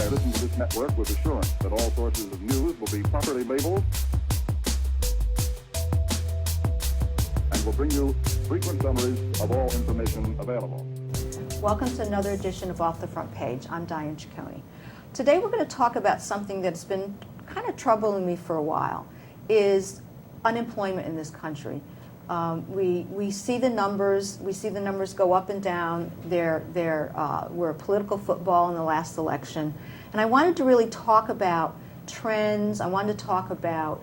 may listen to this network with assurance that all sources of news will be properly labeled and will bring you frequent summaries of all information available. Welcome to another edition of Off the Front Page. I'm Diane Ciccone. Today we're going to talk about something that's been kind of troubling me for a while, is unemployment in this country. We see the numbers. We see the numbers go up and down. We're a political football in the last election, and I wanted to really talk about trends. I wanted to talk about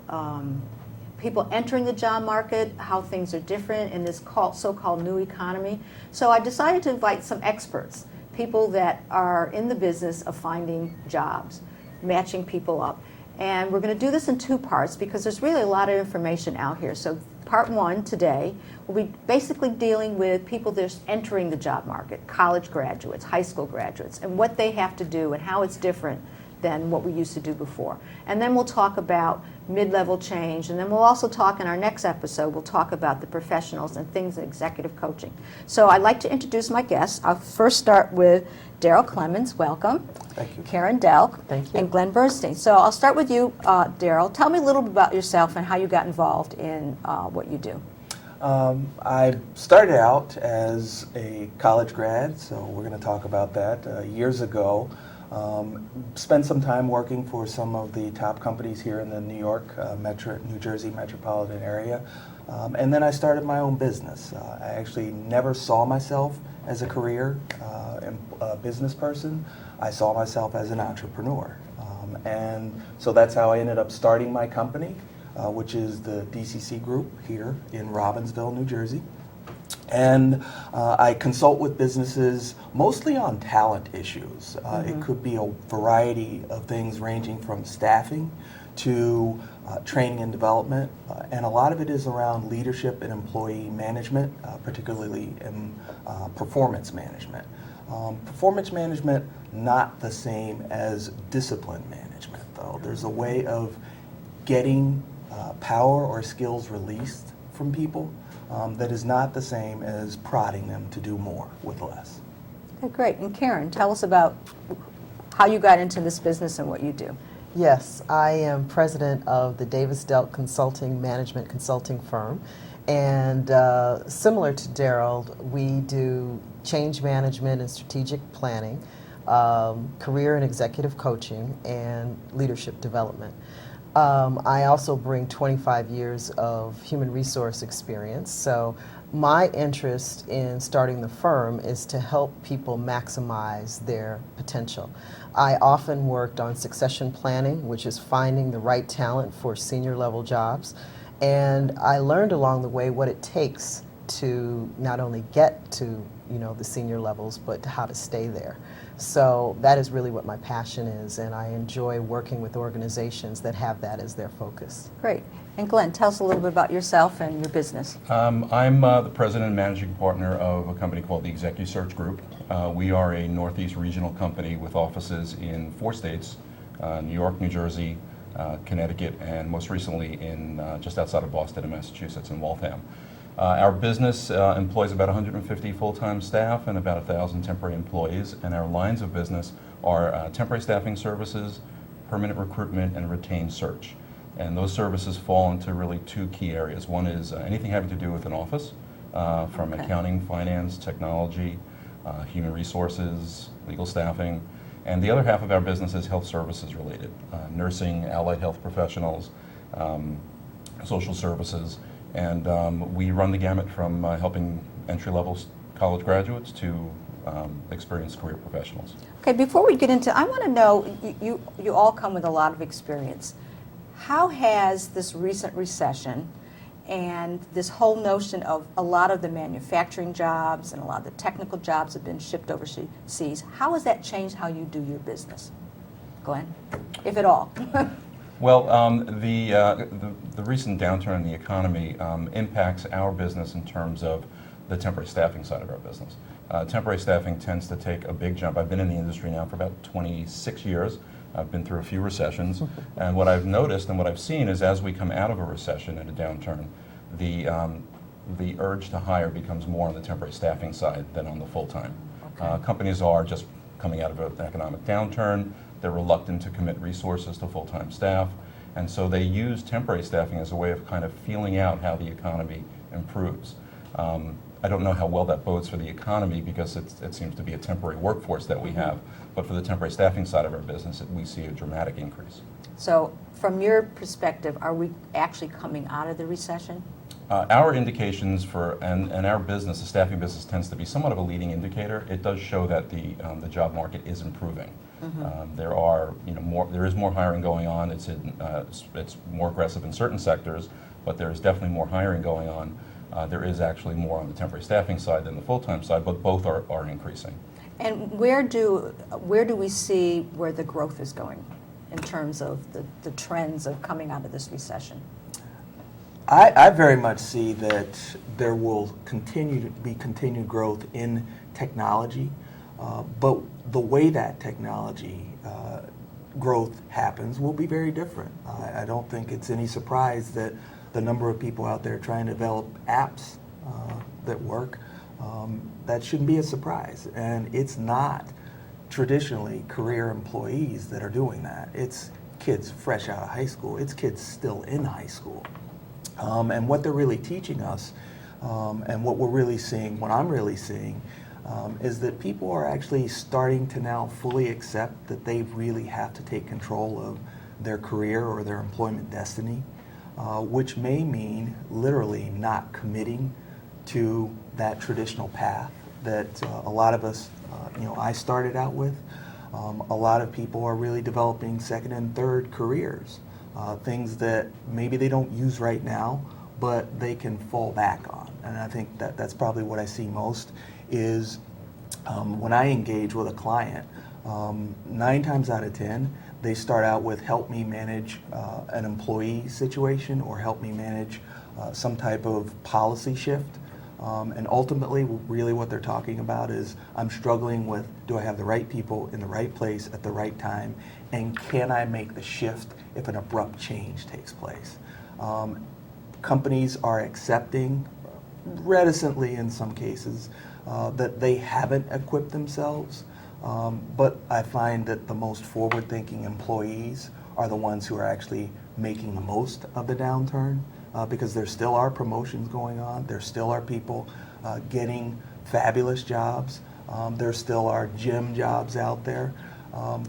people entering the job market, how things are different in this so-called new economy. So I decided to invite some experts, people that are in the business of finding jobs, matching people up. And we're going to do this in two parts because there's really a lot of information out here. So part one today will be basically dealing with people that are entering the job market, college graduates, high school graduates, and what they have to do and how it's different than what we used to do before. And then we'll talk about mid-level change, and then we'll also talk in our next episode, we'll talk about the professionals and things in executive coaching. So I'd like to introduce my guests. I'll first start with Daryl Clemens, welcome. Thank you. Karen Delk. Thank you. And Glenn Bernstein. So I'll start with you, Daryl. Tell me a little bit about yourself and how you got involved in what you do. I started out as a college grad, so we're going to talk about that, years ago. Spent some time working for some of the top companies here in the New Jersey metropolitan area. And then I started my own business. I actually never saw myself as a career business person. I saw myself as an entrepreneur. And so that's how I ended up starting my company, which is the DCC Group here in Robbinsville, New Jersey. And I consult with businesses mostly on talent issues. It could be a variety of things ranging from staffing to training and development. And a lot of it is around leadership and employee management, particularly in performance management. Performance management, not the same as discipline management, though. There's a way of getting power or skills released from people that is not the same as prodding them to do more with less. Okay, great. And Karen, tell us about how you got into this business and what you do. Yes, I am president of the Delk management consulting firm. And similar to Daryl, we do change management and strategic planning, career and executive coaching, and leadership development. I also bring 25 years of human resource experience. So my interest in starting the firm is to help people maximize their potential. I often worked on succession planning, which is finding the right talent for senior level jobs. And I learned along the way what it takes to not only get to the senior levels, but how to stay there. So that is really what my passion is, and I enjoy working with organizations that have that as their focus. Great. And Glenn, tell us a little bit about yourself and your business. I'm the president and managing partner of a company called the Executive Search Group. We are a Northeast regional company with offices in 4 states, New York, New Jersey, Connecticut, and most recently in just outside of Boston in Massachusetts, in Waltham. Our business employs about 150 full-time staff and about 1,000 temporary employees, and our lines of business are temporary staffing services, permanent recruitment, and retained search. And those services fall into really 2 key areas. One is anything having to do with an office, from accounting, finance, technology, human resources, legal staffing. And the other half of our business is health services related, nursing, allied health professionals, social services. And we run the gamut from helping entry-level college graduates to experienced career professionals. Okay, before we get into, I want to know, you all come with a lot of experience. How has this recent recession and this whole notion of a lot of the manufacturing jobs and a lot of the technical jobs have been shipped overseas, how has that changed how you do your business? Glenn, if at all. Well, the recent downturn in the economy impacts our business in terms of the temporary staffing side of our business. Temporary staffing tends to take a big jump. I've been in the industry now for about 26 years. I've been through a few recessions, and what I've noticed and what I've seen is as we come out of a recession and a downturn, the urge to hire becomes more on the temporary staffing side than on the full-time. Companies are just coming out of an economic downturn. They're reluctant to commit resources to full-time staff. And so they use temporary staffing as a way of kind of feeling out how the economy improves. I don't know how well that bodes for the economy because it seems to be a temporary workforce that we have, but for the temporary staffing side of our business, we see a dramatic increase. So from your perspective, are we actually coming out of the recession? Our indications and our business, the staffing business, tends to be somewhat of a leading indicator. It does show that the job market is improving. There is more hiring going on. It's more aggressive in certain sectors, but there is definitely more hiring going on. There is actually more on the temporary staffing side than the full-time side, but both are increasing. And where do we see where the growth is going in terms of the trends of coming out of this recession? I very much see that there will continue to be continued growth in technology, but the way that technology growth happens will be very different. I don't think it's any surprise that the number of people out there trying to develop apps that work, that shouldn't be a surprise. And it's not traditionally career employees that are doing that. It's kids fresh out of high school. It's kids still in high school. And what they're really teaching us, and what we're really seeing, what I'm really seeing, is that people are actually starting to now fully accept that they really have to take control of their career or their employment destiny, which may mean literally not committing to that traditional path that a lot of us, I started out with. A lot of people are really developing second and third careers. Things that maybe they don't use right now, but they can fall back on. And I think that's probably what I see most is when I engage with a client, 9 times out of 10, they start out with help me manage an employee situation or help me manage some type of policy shift. And ultimately, really what they're talking about is I'm struggling with, do I have the right people in the right place at the right time, and can I make the shift if an abrupt change takes place? Companies are accepting, reticently in some cases, that they haven't equipped themselves, but I find that the most forward-thinking employees are the ones who are actually making the most of the downturn. Because there still are promotions going on, there still are people getting fabulous jobs, there still are gym jobs out there.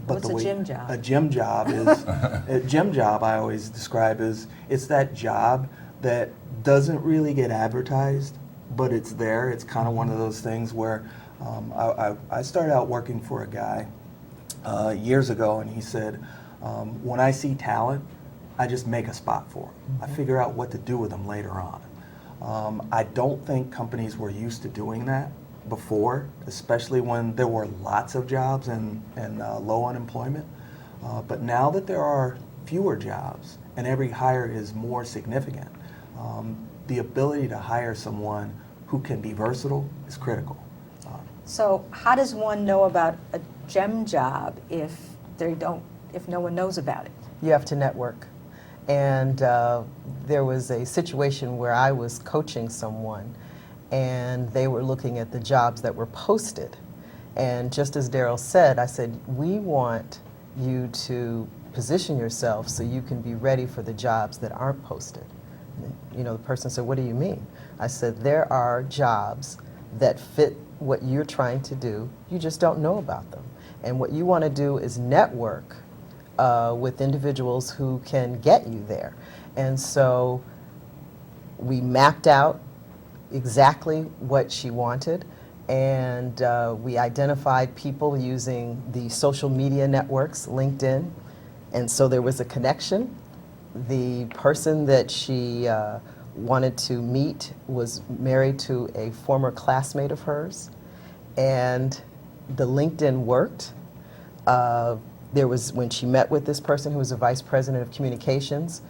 What's a gym job? A gym job is, a gym job I always describe as, it's that job that doesn't really get advertised, but it's there. It's kind of one of those things where I started out working for a guy years ago, and he said, when I see talent, I just make a spot for them. I figure out what to do with them later on. I don't think companies were used to doing that before, especially when there were lots of jobs and low unemployment. But now that there are fewer jobs and every hire is more significant, the ability to hire someone who can be versatile is critical. So how does one know about a gem job if no one knows about it? You have to network. And there was a situation where I was coaching someone, and they were looking at the jobs that were posted. And just as Daryl said, I said, we want you to position yourself so you can be ready for the jobs that aren't posted. The person said, what do you mean? I said, there are jobs that fit what you're trying to do. You just don't know about them. And what you want to do is network with individuals who can get you there. And so we mapped out exactly what she wanted, and we identified people using the social media networks, LinkedIn, and so there was a connection. The person that she wanted to meet was married to a former classmate of hers, and the LinkedIn worked. There was, when she met with this person who was a vice president of communications,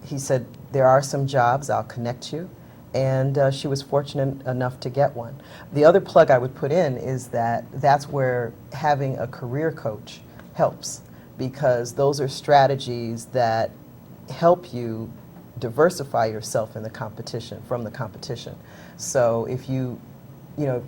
he said, there are some jobs, I'll connect you. And she was fortunate enough to get one. The other plug I would put in is that that's where having a career coach helps, because those are strategies that help you diversify yourself in the competition, from the competition. So if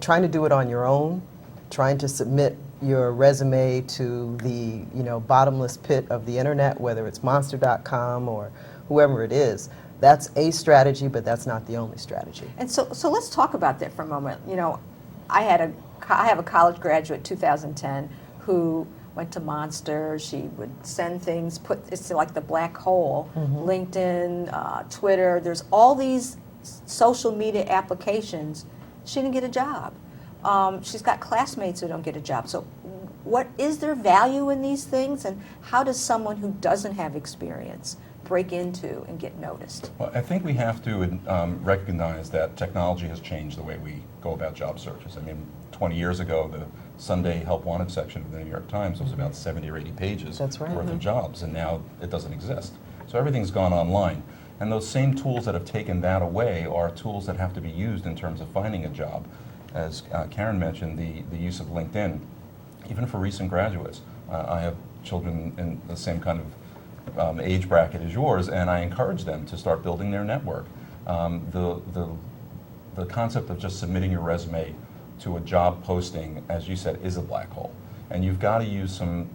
trying to do it on your own, trying to submit your resume to the bottomless pit of the internet, whether it's monster.com or whoever it is. That's a strategy, but that's not the only strategy. And so let's talk about that for a moment. I have a college graduate, 2010, who went to Monster. She would send things, it's like the black hole, LinkedIn, Twitter. There's all these social media applications. She didn't get a job. She's got classmates who don't get a job. So what is there value in these things, and how does someone who doesn't have experience break into and get noticed? Well, I think we have to recognize that technology has changed the way we go about job searches. I mean, 20 years ago, the Sunday Help Wanted section of the New York Times was about 70 or 80 pages That's right. worth of jobs, and now it doesn't exist. So everything's gone online. And those same tools that have taken that away are tools that have to be used in terms of finding a job. As Karen mentioned, the use of LinkedIn, even for recent graduates. I have children in the same kind of age bracket as yours, and I encourage them to start building their network. The concept of just submitting your resume to a job posting, as you said, is a black hole. And you've got to use some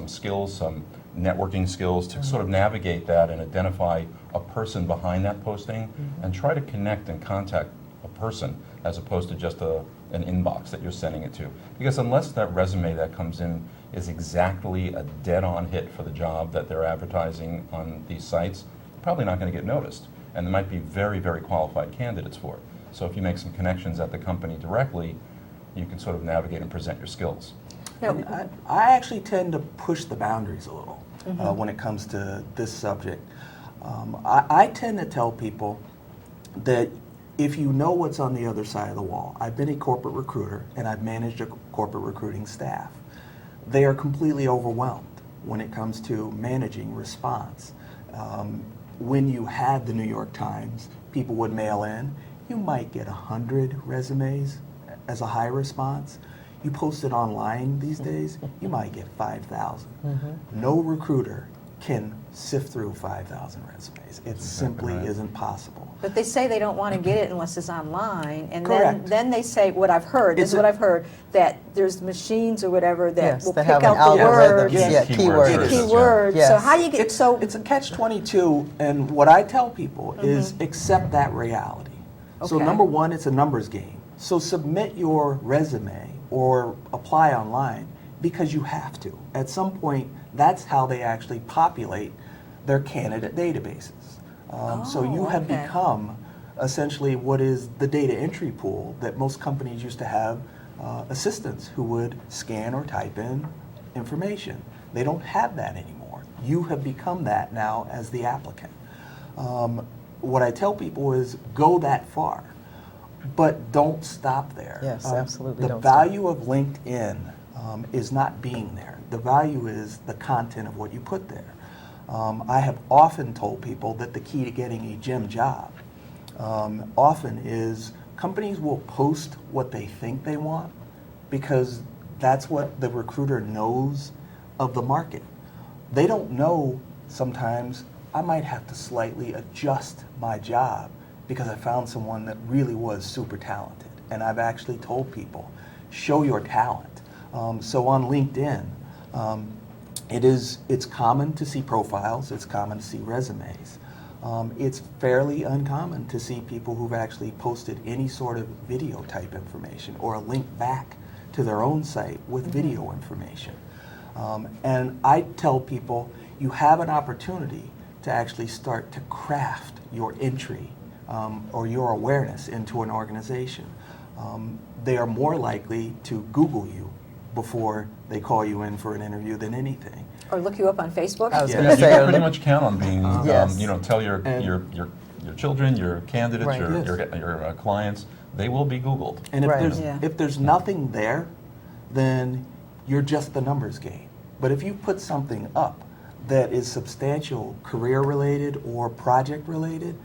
skills, some networking skills to sort of navigate that and identify a person behind that posting and try to connect and contact a person as opposed to just an inbox that you're sending it to. Because unless that resume that comes in is exactly a dead-on hit for the job that they're advertising on these sites, you're probably not going to get noticed. And there might be very, very qualified candidates for it. So if you make some connections at the company directly, you can sort of navigate and present your skills. I actually tend to push the boundaries a little when it comes to this subject. I tend to tell people that if you know what's on the other side of the wall, I've been a corporate recruiter and I've managed a corporate recruiting staff. They are completely overwhelmed when it comes to managing response. When you had the New York Times, people would mail in. You might get 100 resumes as a high response. You post it online these days, you might get 5,000. No recruiter can sift through 5,000 resumes. It simply isn't possible. But they say they don't want to get it unless it's online, and Correct. then they say what I've heard. This is what I've heard, that there's machines or whatever that Yes, will they pick have an out the words. algorithm. Yes. Yeah, Keywords. keywords. Keywords. Yes. So how do you get It's a catch-22, and what I tell people is accept that reality. So Okay. number one, it's a numbers game. So submit your resume or apply online because you have to. At some point, that's how they actually populate their candidate databases. So you have okay. become essentially what is the data entry pool that most companies used to have assistants who would scan or type in information. They don't have that anymore. You have become that now as the applicant. What I tell people is go that far, but don't stop there. Yes, absolutely The don't stop. value of LinkedIn is not being there. The value is the content of what you put there. I have often told people that the key to getting a gym job often is companies will post what they think they want because that's what the recruiter knows of the market. They don't know sometimes I might have to slightly adjust my job because I found someone that really was super talented. And I've actually told people, show your talent. So on LinkedIn, it's common to see profiles, it's common to see resumes. It's fairly uncommon to see people who've actually posted any sort of video type information or a link back to their own site with video information. And I tell people you have an opportunity to actually start to craft your entry or your awareness into an organization. They are more likely to Google you before they call you in for an interview than anything. or look you up on Facebook? I was Yeah. going Yeah, to you say, can pretty much count on being, Yes. tell your children, your candidates, Right. Yes. your clients, they will be Googled. And if Right. there's Yeah. if there's nothing there, then you're just the numbers game. But if you put something up that is substantial career related or project related,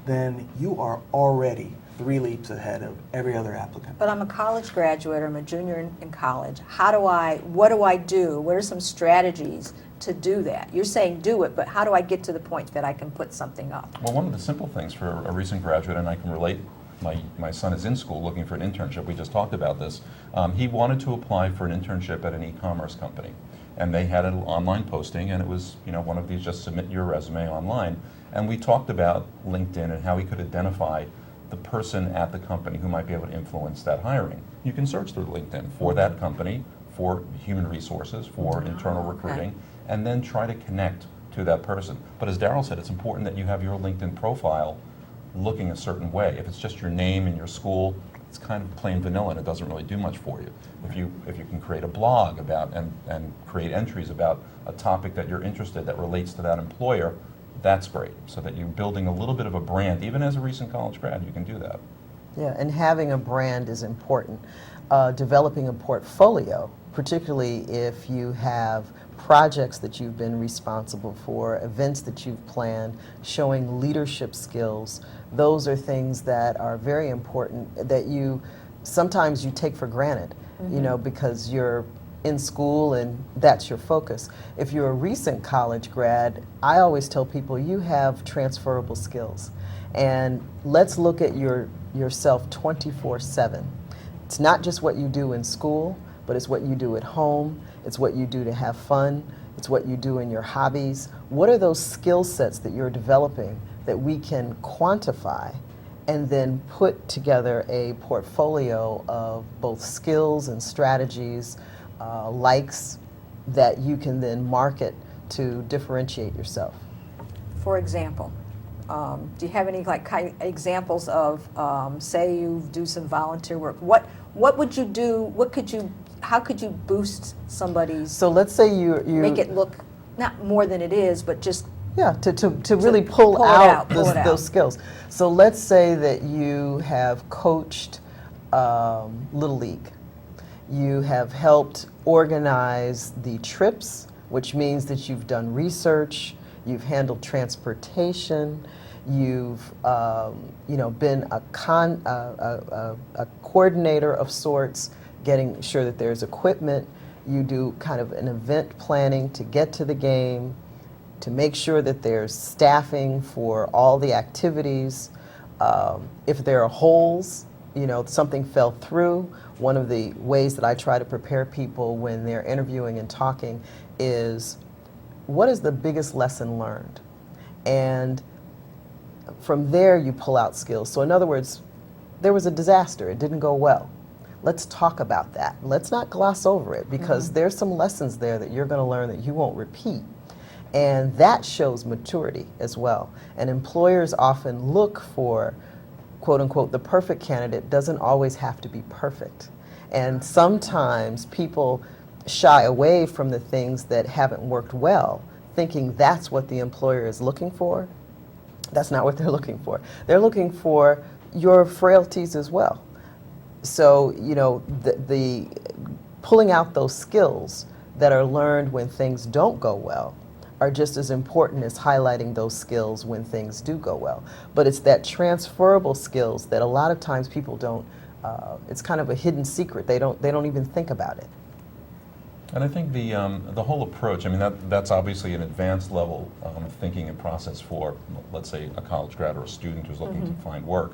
then you are already 3 leaps ahead of every other applicant. But I'm a college graduate, or I'm a junior in college. What do I do? What are some strategies to do that? You're saying do it, but how do I get to the point that I can put something up? Well, one of the simple things for a recent graduate, and I can relate my son is in school looking for an internship. We just talked about this. He wanted to apply for an internship at an e-commerce company. And they had an online posting, and it was, one of these, just submit your resume online. And we talked about LinkedIn and how he could identify the person at the company who might be able to influence that hiring. You can search through LinkedIn for that company, for human resources, for internal recruiting, and then try to connect to that person. But as Daryl said, it's important that you have your LinkedIn profile looking a certain way. If it's just your name and your school, it's kind of plain vanilla and it doesn't really do much for you. If you can create a blog about and create entries about a topic that you're interested that relates to that employer, that's great. So that you're building a little bit of a brand. Even as a recent college grad, you can do that. Yeah, and having a brand is important. Developing a portfolio, particularly if you have projects that you've been responsible for, events that you've planned, showing leadership skills, those are things that are very important that sometimes you take for granted, because you're in school and that's your focus. If you're a recent college grad, I always tell people you have transferable skills. And let's look at yourself 24/7. It's not just what you do in school, but it's what you do at home, it's what you do to have fun, it's what you do in your hobbies. What are those skill sets that you're developing that we can quantify and then put together a portfolio of both skills and strategies, likes that you can then market to differentiate yourself? For example, do you have any examples of, say you do some volunteer work? What would you do? How could you boost somebody's? So let's say you make it look not more than it is, but just to really pull out those skills. So let's say that you have coached Little League. You have helped organize the trips, which means that you've done research, you've handled transportation, you've been a coordinator of sorts, getting sure that there's equipment. You do kind of an event planning to get to the game, to make sure that there's staffing for all the activities. If there are holes, something fell through. One of the ways that I try to prepare people when they're interviewing and talking is, what is the biggest lesson learned? And from there you pull out skills. So in other words, there was a disaster, it didn't go well. Let's talk about that. Let's not gloss over it, because there's some lessons there that you're going to learn that you won't repeat. And that shows maturity as well. And employers often look for, quote unquote, the perfect candidate. Doesn't always have to be perfect. And sometimes people shy away from the things that haven't worked well, thinking that's what the employer is looking for. That's not what they're looking for. They're looking for your frailties as well. So, the pulling out those skills that are learned when things don't go well are just as important as highlighting those skills when things do go well. But it's that transferable skills that a lot of times people don't, it's kind of a hidden secret. They don't even think about it. And I think the whole approach, that's obviously an advanced level thinking and process for, let's say, a college grad or a student who's looking to find work.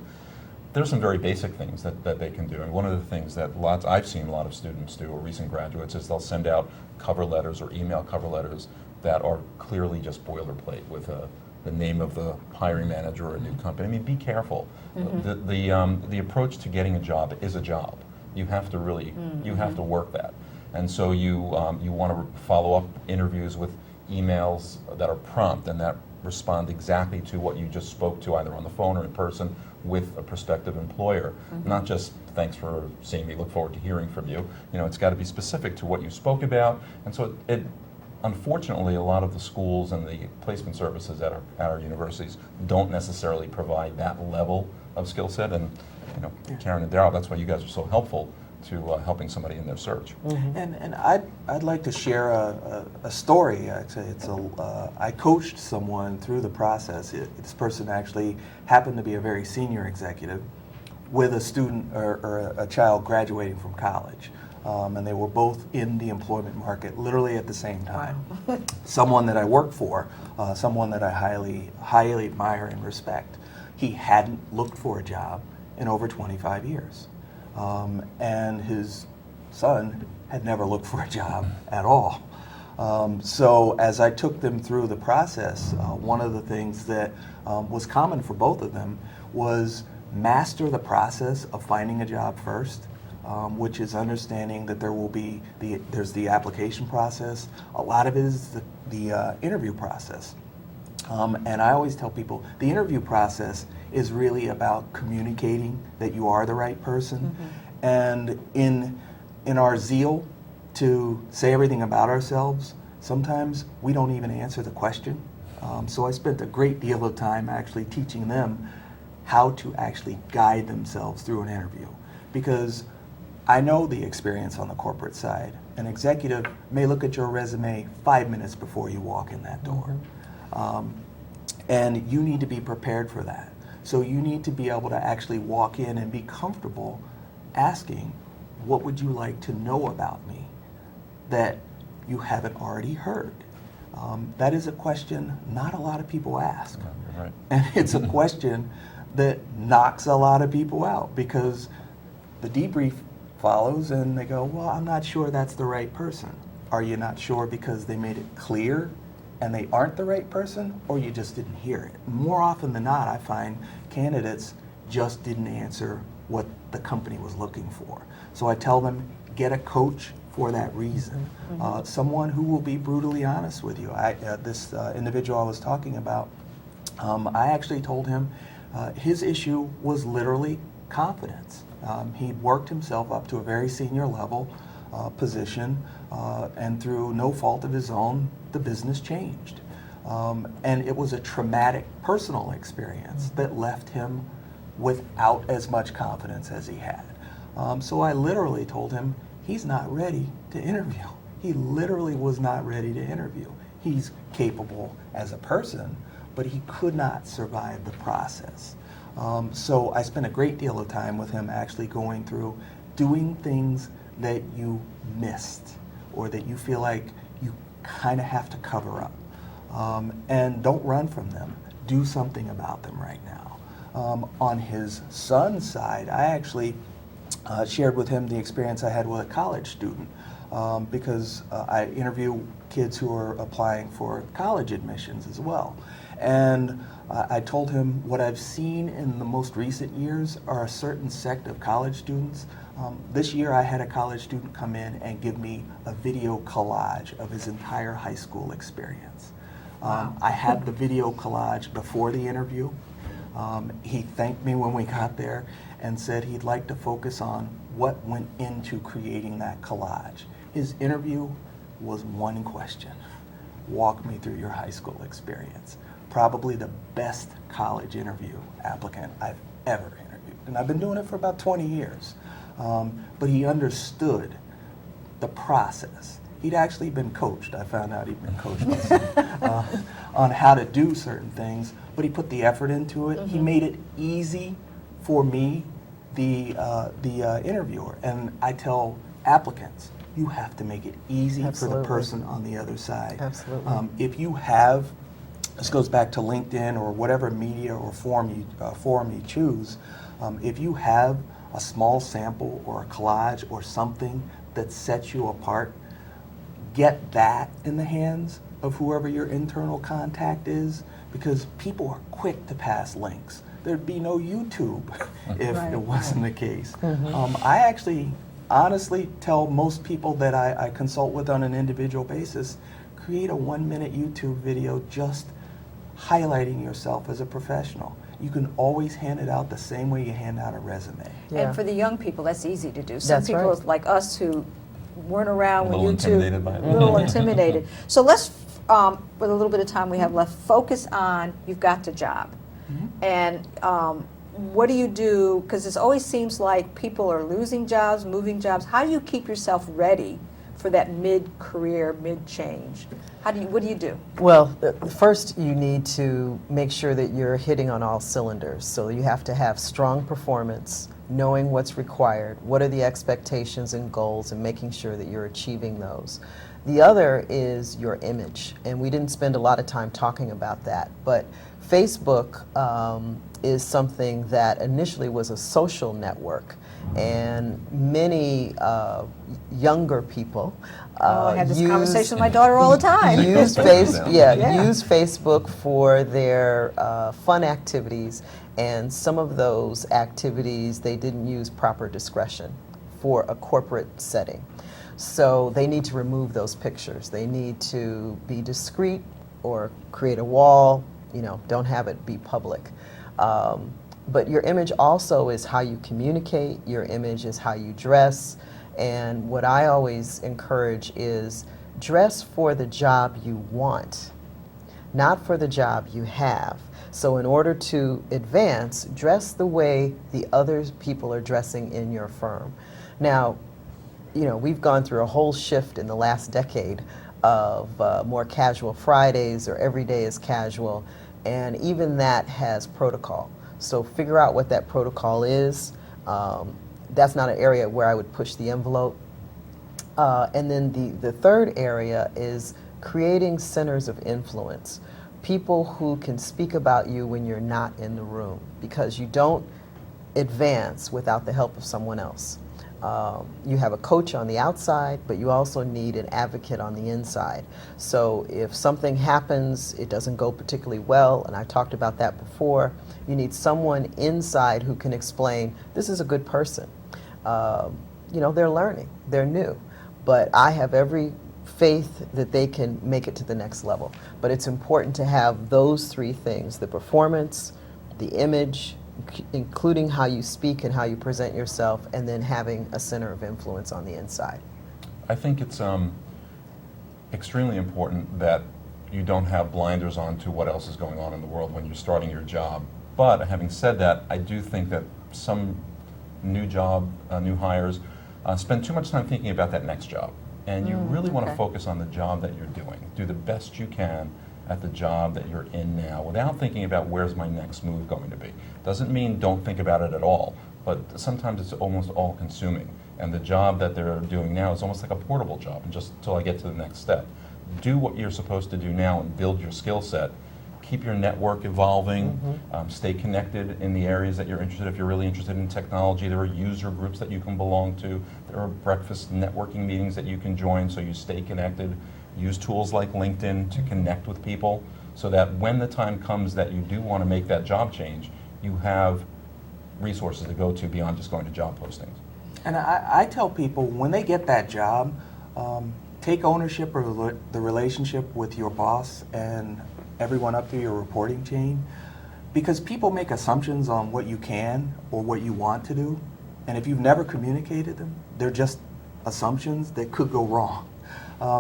There's some very basic things that they can do. And one of the things that I've seen a lot of students do, or recent graduates, is they'll send out cover letters or email cover letters that are clearly just boilerplate with the name of the hiring manager or a new company. Be careful. The approach to getting a job is a job. You have to really, you have to work that. And so you want to follow up interviews with emails that are prompt and that respond exactly to what you just spoke to, either on the phone or in person, with a prospective employer. Not just, thanks for seeing me, look forward to hearing from you. It's got to be specific to what you spoke about. And so unfortunately, a lot of the schools and the placement services at our universities don't necessarily provide that level of skill set. And Karen and Daryl, that's why you guys are so helpful to helping somebody in their search. And I'd like to share a story. Actually, I coached someone through the process. This person actually happened to be a very senior executive with a student or a child graduating from college. And they were both in the employment market literally at the same time. Wow. Someone that I work for, someone that I highly, highly admire and respect. He hadn't looked for a job. in over 25 years. And his son had never looked for a job at all. So as I took them through the process, one of the things that was common for both of them was master the process of finding a job first, which is understanding that there's the application process. A lot of it is the interview process. And I always tell people the interview process is really about communicating that you are the right person. And in our zeal to say everything about ourselves, sometimes we don't even answer the question. So I spent a great deal of time actually teaching them how to actually guide themselves through an interview. Because I know the experience on the corporate side. An executive may look at your resume 5 minutes before you walk in that door. And you need to be prepared for that. So you need to be able to actually walk in and be comfortable asking, what would you like to know about me that you haven't already heard? That is a question not a lot of people ask. Right. And it's a question that knocks a lot of people out, because the debrief follows and they go, well, I'm not sure that's the right person. Are you not sure because they made it clear and they aren't the right person, or you just didn't hear it? More often than not, I find candidates just didn't answer what the company was looking for. So I tell them, get a coach for that reason. Someone who will be brutally honest with you. This individual I was talking about, I actually told him his issue was literally confidence. He'd worked himself up to a very senior level position, and through no fault of his own, the business changed. And it was a traumatic personal experience that left him without as much confidence as he had. So I literally told him, he's not ready to interview. He literally was not ready to interview. He's capable as a person, but he could not survive the process. So I spent a great deal of time with him actually going through doing things that you missed or that you feel like you kind of have to cover up. And don't run from them. Do something about them right now. On his son's side, I actually shared with him the experience I had with a college student, because I interview kids who are applying for college admissions as well. And I told him what I've seen in the most recent years are a certain sect of college students. This year I had a college student come in and give me a video collage of his entire high school experience. I had the video collage before the interview. He thanked me when we got there and said he'd like to focus on what went into creating that collage. His interview was one question: walk me through your high school experience. Probably the best college interview applicant I've ever interviewed. And I've been doing it for about 20 years. But he understood the process. He'd actually been coached. I found out he'd been coached by someone, on how to do certain things, but he put the effort into it. He made it easy for me, the interviewer. And I tell applicants, you have to make it easy for the person on the other side. Absolutely. If you have, this goes back to LinkedIn or whatever media or forum you choose, if you have a small sample or a collage or something that sets you apart, get that in the hands of whoever your internal contact is, because people are quick to pass links. There'd be no YouTube if it wasn't the case. I actually honestly tell most people that I consult with on an individual basis, create a 1-minute YouTube video just highlighting yourself as a professional. You can always hand it out the same way you hand out a resume. Yeah. And for the young people, that's easy to do. Some That's people right. like us who weren't around when A little YouTube, intimidated by it. a little intimidated. So let's, with a little bit of time we have left, focus on you've got the job. And what do you do? Because it always seems like people are losing jobs, moving jobs. How do you keep yourself ready for that mid-career, mid-change? What do you do? Well, first you need to make sure that you're hitting on all cylinders. So you have to have strong performance, knowing what's required, what are the expectations and goals, and making sure that you're achieving those. The other is your image, and we didn't spend a lot of time talking about that, but Facebook is something that initially was a social network, and many younger people I had this use- conversation with my daughter all the time. use Yeah. use Facebook for their fun activities, and some of those activities they didn't use proper discretion for a corporate setting. So they need to remove those pictures. They need to be discreet or create a wall, don't have it be public. But your image also is how you communicate, your image is how you dress, and what I always encourage is dress for the job you want, not for the job you have. So in order to advance, dress the way the other people are dressing in your firm. Now, we've gone through a whole shift in the last decade of more casual Fridays, or every day is casual, and even that has protocol. So figure out what that protocol is. That's not an area where I would push the envelope. And then the third area is creating centers of influence. People who can speak about you when you're not in the room, because you don't advance without the help of someone else. You have a coach on the outside, but you also need an advocate on the inside. So if something happens, it doesn't go particularly well, and I talked about that before, you need someone inside who can explain, this is a good person. They're learning, they're new, but I have every faith that they can make it to the next level. But it's important to have those three things: the performance, the image, including how you speak and how you present yourself, and then having a center of influence on the inside. I think it's extremely important that you don't have blinders on to what else is going on in the world when you're starting your job. But having said that, I do think that some new hires spend too much time thinking about that next job. And you really want to focus on the job that you're doing. Do the best you can at the job that you're in now without thinking about where's my next move going to be. Doesn't mean don't think about it at all, but sometimes it's almost all consuming. And the job that they're doing now is almost like a portable job, and just until I get to the next step. Do what you're supposed to do now and build your skill set. Keep your network evolving, stay connected in the areas that you're interested. If you're really interested in technology, there are user groups that you can belong to. There are breakfast networking meetings that you can join so you stay connected. Use tools like LinkedIn to connect with people so that when the time comes that you do want to make that job change, you have resources to go to beyond just going to job postings. And I tell people, when they get that job, take ownership of the relationship with your boss and everyone up through your reporting chain, because people make assumptions on what you can or what you want to do, and if you've never communicated them, they're just assumptions that could go wrong.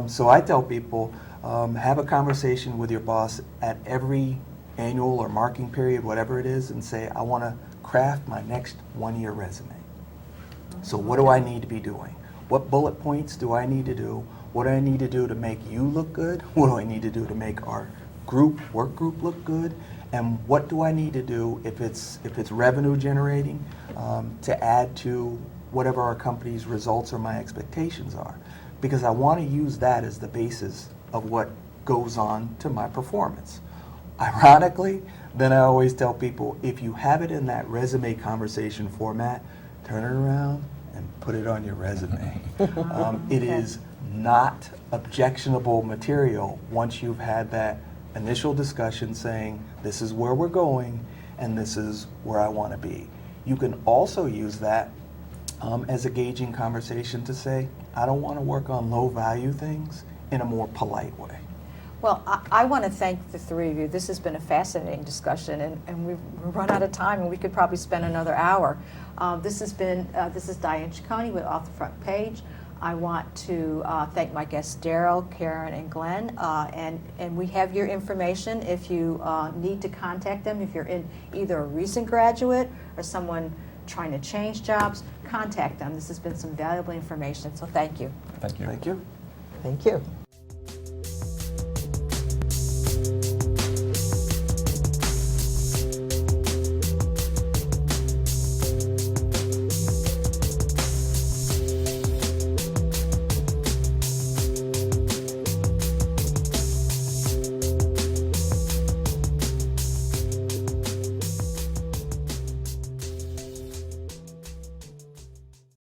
So I tell people, have a conversation with your boss at every annual or marking period, whatever it is, and say, I want to craft my next one-year resume. So what do I need to be doing? What bullet points do I need to do? What do I need to do to make you look good? What do I need to do to make our work group look good? And what do I need to do if it's revenue generating to add to whatever our company's results or my expectations are? Because I want to use that as the basis of what goes on to my performance. Ironically, then I always tell people, if you have it in that resume conversation format, turn it around and put it on your resume. It is not objectionable material once you've had that initial discussion saying, this is where we're going and this is where I want to be. You can also use that as a gauging conversation to say, I don't want to work on low value things in a more polite way. Well, I want to thank the three of you. This has been a fascinating discussion, and we've run out of time, and we could probably spend another hour. This is Diane Ciccone with Off the Front Page. I want to thank my guests, Daryl, Karen, and Glenn, and we have your information if you need to contact them. If you're in either a recent graduate or someone trying to change jobs, contact them. This has been some valuable information, so thank you. Thank you. Thank you. Thank you.